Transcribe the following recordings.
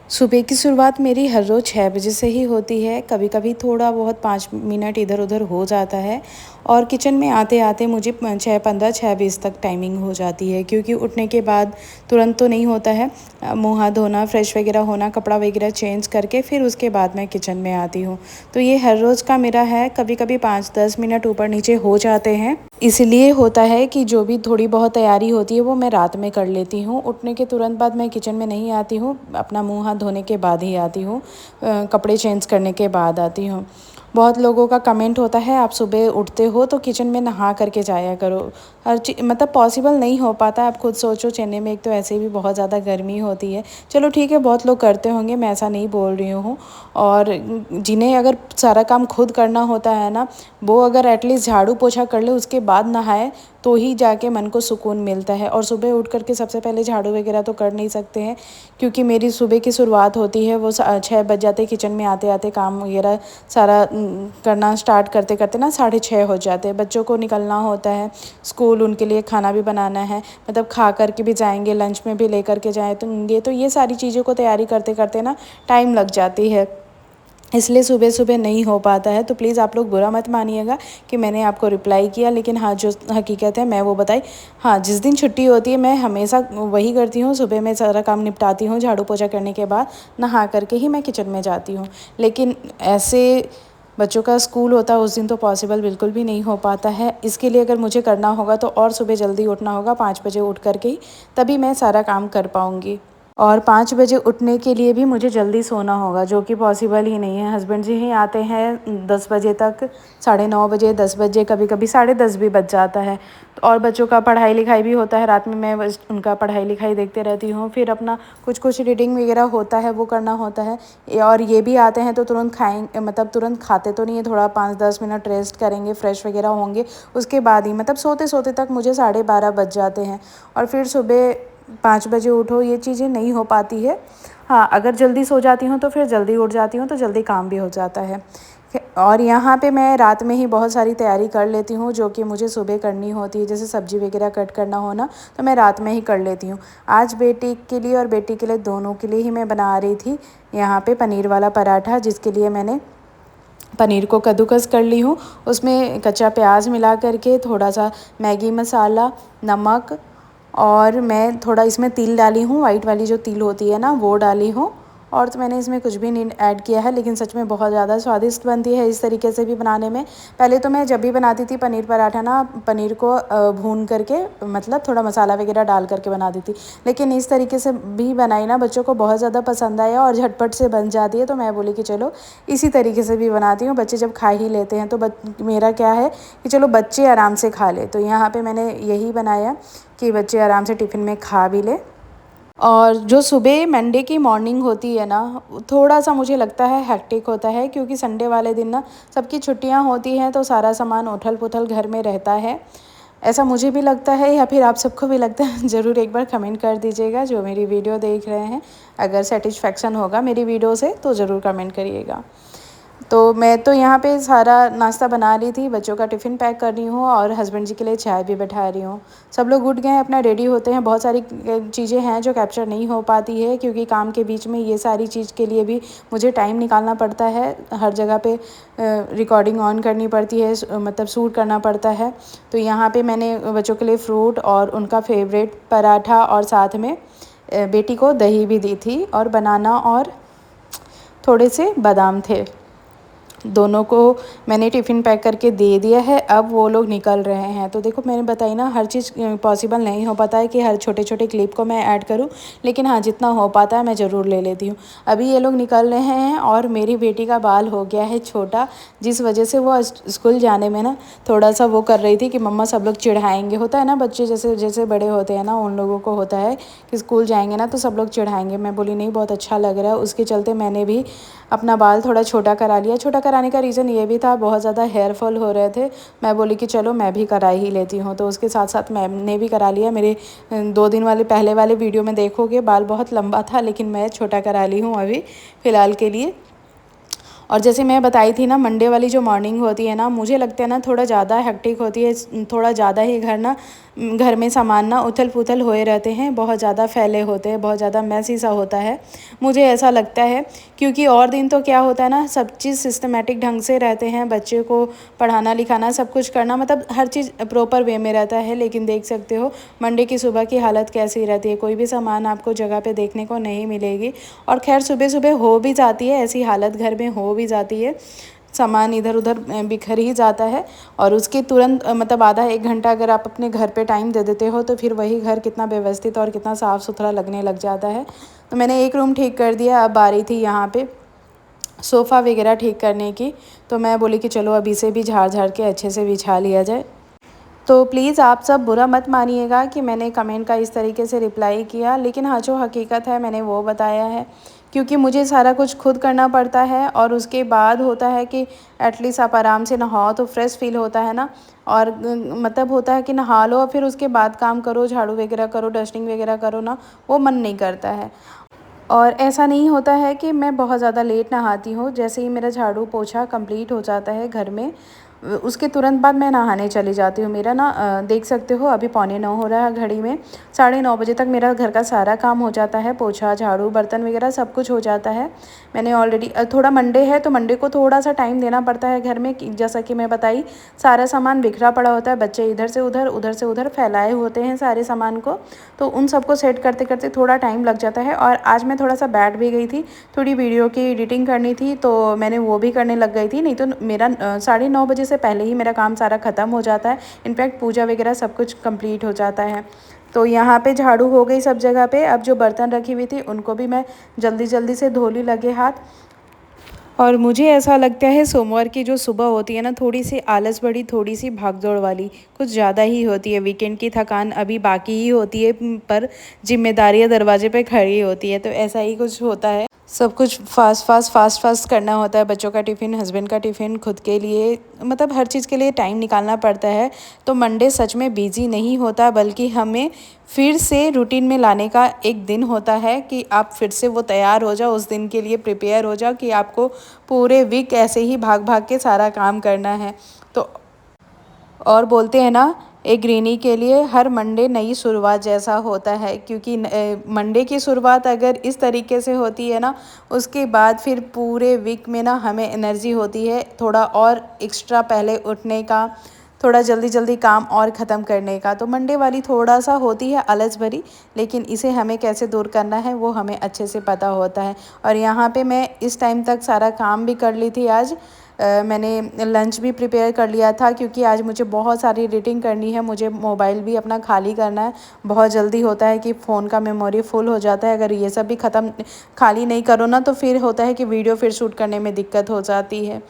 सुबह की शुरुआत मेरी हर रोज़ 6 बजे से ही होती है। कभी कभी थोड़ा बहुत 5 मिनट इधर उधर हो जाता है और किचन में आते आते मुझे 6:15 6 बजे तक टाइमिंग हो जाती है, क्योंकि उठने के बाद तुरंत तो नहीं होता है। मुँह हाथ धोना, फ्रेश वगैरह होना, कपड़ा वगैरह चेंज करके फिर उसके बाद मैं किचन में आती हूँ। तो ये हर रोज़ का मेरा है। कभी कभी 5-10 मिनट ऊपर नीचे हो जाते हैं। इसलिए होता है कि जो भी थोड़ी बहुत तैयारी होती है वो मैं रात में कर लेती हूँ। उठने के तुरंत बाद मैं किचन में नहीं आती हूँ, अपना मुँह हाथ धोने के बाद ही आती हूँ, कपड़े चेंज करने के बाद आती हूँ। बहुत लोगों का कमेंट होता है, आप सुबह उठते हो तो किचन में नहा करके जाया करो। हर चीज़ मतलब पॉसिबल नहीं हो पाता। आप खुद सोचो, चेन्नई में एक तो ऐसे भी बहुत ज़्यादा गर्मी होती है। चलो ठीक है, बहुत लोग करते होंगे, मैं ऐसा नहीं बोल रही हूँ। और जिन्हें अगर सारा काम खुद करना होता है ना, वो अगर एटलीस्ट झाड़ू पोछा कर ले उसके बाद नहाए तो ही जाके मन को सुकून मिलता है। और सुबह उठ करके सबसे पहले झाड़ू वगैरह तो कर नहीं सकते हैं, क्योंकि मेरी सुबह की शुरुआत होती है वो 6 बज जाते, किचन में आते आते काम वगैरह सारा करना स्टार्ट करते करते ना 6:30 हो जाते हैं। बच्चों को निकलना होता है स्कूल, उनके लिए खाना भी बनाना है, मतलब खा करके भी जाएंगे, लंच में भी ले करके जाए तो ये सारी चीज़ों को तैयारी करते करते ना टाइम लग जाती है। इसलिए सुबह सुबह नहीं हो पाता है। तो प्लीज़ आप लोग बुरा मत मानिएगा कि मैंने आपको रिप्लाई किया, लेकिन हाँ, जो हकीकत है मैं वो बताई। हाँ, जिस दिन छुट्टी होती है मैं हमेशा वही करती हूँ, सुबह में सारा काम निपटाती हूँ, झाड़ू पोछा करने के बाद नहा करके ही मैं किचन में जाती हूँ। लेकिन ऐसे बच्चों का स्कूल होता है उस दिन तो पॉसिबल बिल्कुल भी नहीं हो पाता है। इसके लिए अगर मुझे करना होगा तो और सुबह जल्दी उठना होगा, 5 बजे उठ करके ही, तभी मैं सारा काम कर पाऊँगी। और 5 बजे उठने के लिए भी मुझे जल्दी सोना होगा, जो कि पॉसिबल ही नहीं है। हस्बैंड जी ही आते हैं 10 बजे तक, 9:30 बजे, 10 बजे, कभी कभी 10:30 भी बज जाता है। तो और बच्चों का पढ़ाई लिखाई भी होता है, रात में मैं बस उनका पढ़ाई लिखाई देखते रहती हूँ। फिर अपना कुछ कुछ रीडिंग वगैरह होता है वो करना होता है। और ये भी आते हैं तो तुरंत खाएंगे, मतलब तुरंत खाते तो नहीं है, थोड़ा 5-10 मिनट रेस्ट करेंगे, फ्रेश वगैरह होंगे, उसके बाद ही, मतलब सोते सोते तक मुझे 12:30 बज जाते हैं। और फिर सुबह 5 बजे उठो, ये चीज़ें नहीं हो पाती है। हाँ, अगर जल्दी सो जाती हूँ तो फिर जल्दी उठ जाती हूँ, तो जल्दी काम भी हो जाता है। और यहाँ पे मैं रात में ही बहुत सारी तैयारी कर लेती हूँ जो कि मुझे सुबह करनी होती है। जैसे सब्ज़ी वगैरह कट करना हो ना, तो मैं रात में ही कर लेती हूँ। आज बेटी के लिए और बेटी के लिए, दोनों के लिए ही मैं बना रही थी यहाँ पे पनीर वाला पराठा, जिसके लिए मैंने पनीर को कद्दूकस कर ली हूँ। उसमें कच्चा प्याज मिला करके, थोड़ा सा मैगी मसाला, नमक, और मैं थोड़ा इसमें तिल डाली हूँ, वाइट वाली जो तिल होती है ना वो डाली हूँ। और तो मैंने इसमें कुछ भी नहीं ऐड किया है, लेकिन सच में बहुत ज़्यादा स्वादिष्ट बनती है इस तरीके से भी बनाने में। पहले तो मैं जब भी बनाती थी पनीर पराठा ना, पनीर को भून करके, मतलब थोड़ा मसाला वगैरह डाल करके बनाती थी। लेकिन इस तरीके से भी बनाई ना, बच्चों को बहुत ज़्यादा पसंद आया और झटपट से बन जाती है। तो मैं बोली कि चलो इसी तरीके से भी बनाती हूँ, बच्चे जब खा ही लेते हैं तो मेरा क्या है कि चलो बच्चे आराम से खा ले। तो यहाँ पे मैंने यही बनाया कि बच्चे आराम से टिफ़िन में खा भी ले। और जो सुबह मंडे की मॉर्निंग होती है ना, थोड़ा सा मुझे लगता है हेक्टिक होता है, क्योंकि संडे वाले दिन ना सबकी छुट्टियां होती हैं, तो सारा सामान उथल पुथल घर में रहता है। ऐसा मुझे भी लगता है, या फिर आप सबको भी लगता है? ज़रूर एक बार कमेंट कर दीजिएगा जो मेरी वीडियो देख रहे हैं। अगर सेटिस्फेक्शन होगा मेरी वीडियो से तो ज़रूर कमेंट करिएगा। तो मैं तो यहाँ पे सारा नाश्ता बना रही थी, बच्चों का टिफ़िन पैक कर रही हूँ और हस्बैंड जी के लिए चाय भी बैठा रही हूँ। सब लोग उठ गए हैं, अपना रेडी होते हैं। बहुत सारी चीज़ें हैं जो कैप्चर नहीं हो पाती है, क्योंकि काम के बीच में ये सारी चीज़ के लिए भी मुझे टाइम निकालना पड़ता है। हर जगह पे रिकॉर्डिंग ऑन करनी पड़ती है, मतलब शूट करना पड़ता है। तो यहाँ पर मैंने बच्चों के लिए फ्रूट और उनका फेवरेट पराठा, और साथ में बेटी को दही भी दी थी, और बनाना और थोड़े से बादाम थे। दोनों को मैंने टिफ़िन पैक करके दे दिया है, अब वो लोग निकल रहे हैं। तो देखो, मैंने बताई ना, हर चीज़ पॉसिबल नहीं हो पाता है कि हर छोटे छोटे क्लिप को मैं ऐड करूं, लेकिन हाँ, जितना हो पाता है मैं ज़रूर ले लेती हूँ। अभी ये लोग निकल रहे हैं और मेरी बेटी का बाल हो गया है छोटा, जिस वजह से वो स्कूल जाने में ना थोड़ा सा वो कर रही थी कि मम्मा सब लोग चिढ़ाएंगे। होता है ना, बच्चे जैसे जैसे बड़े होते हैं ना, उन लोगों को होता है कि स्कूल जाएंगे ना तो सब लोग चिढ़ाएंगे। मैं बोली नहीं, बहुत अच्छा लग रहा है। उसके चलते मैंने भी अपना बाल थोड़ा छोटा करा लिया। छोटा कराने का रीज़न ये भी था, बहुत ज़्यादा हेयर फॉल हो रहे थे। मैं बोली कि चलो मैं भी करा ही लेती हूँ, तो उसके साथ साथ मैंने भी करा लिया। मेरे 2 दिन वाले पहले वाले वीडियो में देखोगे बाल बहुत लंबा था, लेकिन मैं छोटा करा ली हूँ अभी फ़िलहाल के लिए। और जैसे मैं बताई थी ना, मंडे वाली जो मॉर्निंग होती है ना, मुझे लगता है ना थोड़ा ज़्यादा हेक्टिक होती है, थोड़ा ज़्यादा ही घर ना घर में सामान ना उथल पुथल होए रहते हैं, बहुत ज़्यादा फैले होते हैं, बहुत ज़्यादा मैसी सा होता है, मुझे ऐसा लगता है। क्योंकि और दिन तो क्या होता है ना, सब चीज़ सिस्टमेटिक ढंग से रहते हैं, बच्चे को पढ़ाना लिखाना सब कुछ करना, मतलब हर चीज़ प्रॉपर वे में रहता है। लेकिन देख सकते हो मंडे की सुबह की हालत कैसी रहती है, कोई भी सामान आपको जगह पे देखने को नहीं मिलेगी। और खैर सुबह सुबह हो भी जाती है ऐसी हालत, घर में हो भी जाती है, सामान इधर उधर बिखर ही जाता है। और उसके तुरंत मतलब आधा एक घंटा अगर आप अपने घर पे टाइम दे देते हो तो फिर वही घर कितना व्यवस्थित और कितना साफ़ सुथरा लगने लग जाता है। तो मैंने एक रूम ठीक कर दिया, अब आ रही थी यहाँ पे सोफ़ा वगैरह ठीक करने की। तो मैं बोली कि चलो अभी से भी झाड़ झाड़ के अच्छे से बिछा लिया जाए। तो प्लीज़ आप सब बुरा मत मानिएगा कि मैंने कमेंट का इस तरीके से रिप्लाई किया, लेकिन हाँ जो हकीकत है मैंने वो बताया है। क्योंकि मुझे सारा कुछ खुद करना पड़ता है और उसके बाद होता है कि एटलीस्ट आप आराम से नहाओ तो फ्रेश फील होता है ना। और मतलब होता है कि नहा लो और फिर उसके बाद काम करो, झाड़ू वगैरह करो, डस्टिंग वगैरह करो ना, वो मन नहीं करता है। और ऐसा नहीं होता है कि मैं बहुत ज़्यादा लेट नहाती हूँ, जैसे ही मेरा झाड़ू पोछा कंप्लीट हो जाता है घर में उसके तुरंत बाद मैं नहाने चली जाती हूँ। मेरा ना देख सकते हो अभी 8:45 हो रहा है घड़ी में, 9:30 बजे तक मेरा घर का सारा काम हो जाता है, पोछा झाड़ू बर्तन वगैरह सब कुछ हो जाता है। मैंने ऑलरेडी थोड़ा मंडे है तो मंडे को थोड़ा सा टाइम देना पड़ता है घर में, जैसा कि मैं बताई सारा सामान बिखरा पड़ा होता है, बच्चे इधर से उधर फैलाए होते हैं सारे सामान को, तो उन सबको सेट करते करते थोड़ा टाइम लग जाता है। और आज मैं थोड़ा सा बैठ भी गई थी, थोड़ी वीडियो की एडिटिंग करनी थी तो मैंने वो भी करने लग गई थी, नहीं तो मेरा 9:30 बजे से पहले ही मेरा काम सारा ख़त्म हो जाता है। इनफैक्ट पूजा वगैरह सब कुछ कंप्लीट हो जाता है। तो यहाँ पे झाड़ू हो गई सब जगह पे, अब जो बर्तन रखी हुई थी उनको भी मैं जल्दी जल्दी से धो ली लगे हाथ। और मुझे ऐसा लगता है सोमवार की जो सुबह होती है ना, थोड़ी सी आलस भरी, थोड़ी सी भागदौड़ वाली कुछ ज़्यादा ही होती है। वीकेंड की थकान अभी बाकी ही होती है, पर जिम्मेदारियाँ दरवाजे पे खड़ी होती है, तो ऐसा ही कुछ होता है। सब कुछ फास्ट करना होता है, बच्चों का टिफ़िन, हस्बैंड का टिफ़िन, खुद के लिए, मतलब हर चीज़ के लिए टाइम निकालना पड़ता है। तो मंडे सच में बिजी नहीं होता, बल्कि हमें फिर से रूटीन में लाने का एक दिन होता है कि आप फिर से वो तैयार हो जाओ, उस दिन के लिए प्रिपेयर हो जाओ कि आपको पूरे वीक ऐसे ही भाग भाग के सारा काम करना है। तो और बोलते हैं ना, एक गृहिणी के लिए हर मंडे नई शुरुआत जैसा होता है, क्योंकि मंडे की शुरुआत अगर इस तरीके से होती है ना, उसके बाद फिर पूरे वीक में ना हमें एनर्जी होती है थोड़ा और एक्स्ट्रा पहले उठने का, थोड़ा जल्दी जल्दी काम और ख़त्म करने का। तो मंडे वाली थोड़ा सा होती है आलस भरी, लेकिन इसे हमें कैसे दूर करना है वो हमें अच्छे से पता होता है। और यहाँ पे मैं इस टाइम तक सारा काम भी कर ली थी आज। मैंने लंच भी प्रिपेयर कर लिया था, क्योंकि आज मुझे बहुत सारी एडिटिंग करनी है, मुझे मोबाइल भी अपना खाली करना है। बहुत जल्दी होता है कि फ़ोन का मेमोरी फुल हो जाता है, अगर ये सब भी ख़त्म खाली नहीं करो ना तो फिर होता है कि वीडियो फिर शूट करने में दिक्कत हो जाती है।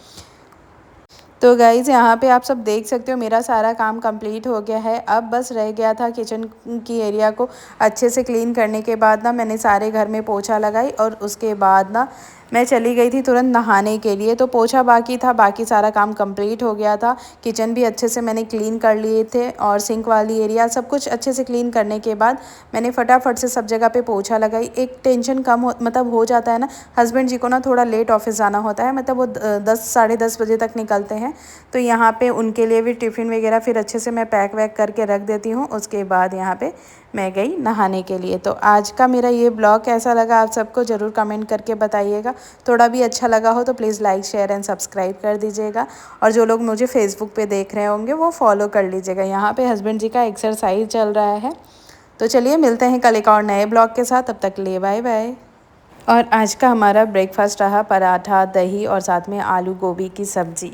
तो गाइज़ यहाँ पे आप सब देख सकते हो मेरा सारा काम कंप्लीट हो गया है। अब बस रह गया था किचन की एरिया को अच्छे से क्लीन करने के बाद ना मैंने सारे घर में पोछा लगाई, और उसके बाद ना मैं चली गई थी तुरंत नहाने के लिए। तो पोछा बाकी था, बाकी सारा काम कंप्लीट हो गया था। किचन भी अच्छे से मैंने क्लीन कर लिए थे, और सिंक वाली एरिया सब कुछ अच्छे से क्लीन करने के बाद मैंने फटाफट से सब जगह पे पोछा लगाई। एक टेंशन कम मतलब हो जाता है ना, हस्बैंड जी को ना थोड़ा लेट ऑफिस जाना होता है, मतलब वो 10 साढ़े 10 बजे तक निकलते हैं। तो यहाँ पे उनके लिए भी टिफ़िन वगैरह फिर अच्छे से मैं पैक वैक करके रख देती हूँ। उसके बाद यहाँ पे मैं गई नहाने के लिए। तो आज का मेरा ये ब्लॉग कैसा लगा आप सबको ज़रूर कमेंट करके बताइएगा। थोड़ा भी अच्छा लगा हो तो please like share and subscribe कर दीजिएगा, और जो लोग मुझे फेसबुक पे देख रहे होंगे वो फॉलो कर लीजिएगा। यहाँ पे हस्बैंड जी का एक्सरसाइज चल रहा है। तो चलिए मिलते हैं कल एक और नए ब्लॉग के साथ, तब तक के लिए बाय बाय। और आज का हमारा ब्रेकफास्ट रहा पराठा, दही और साथ में आलू गोभी की सब्ज़ी।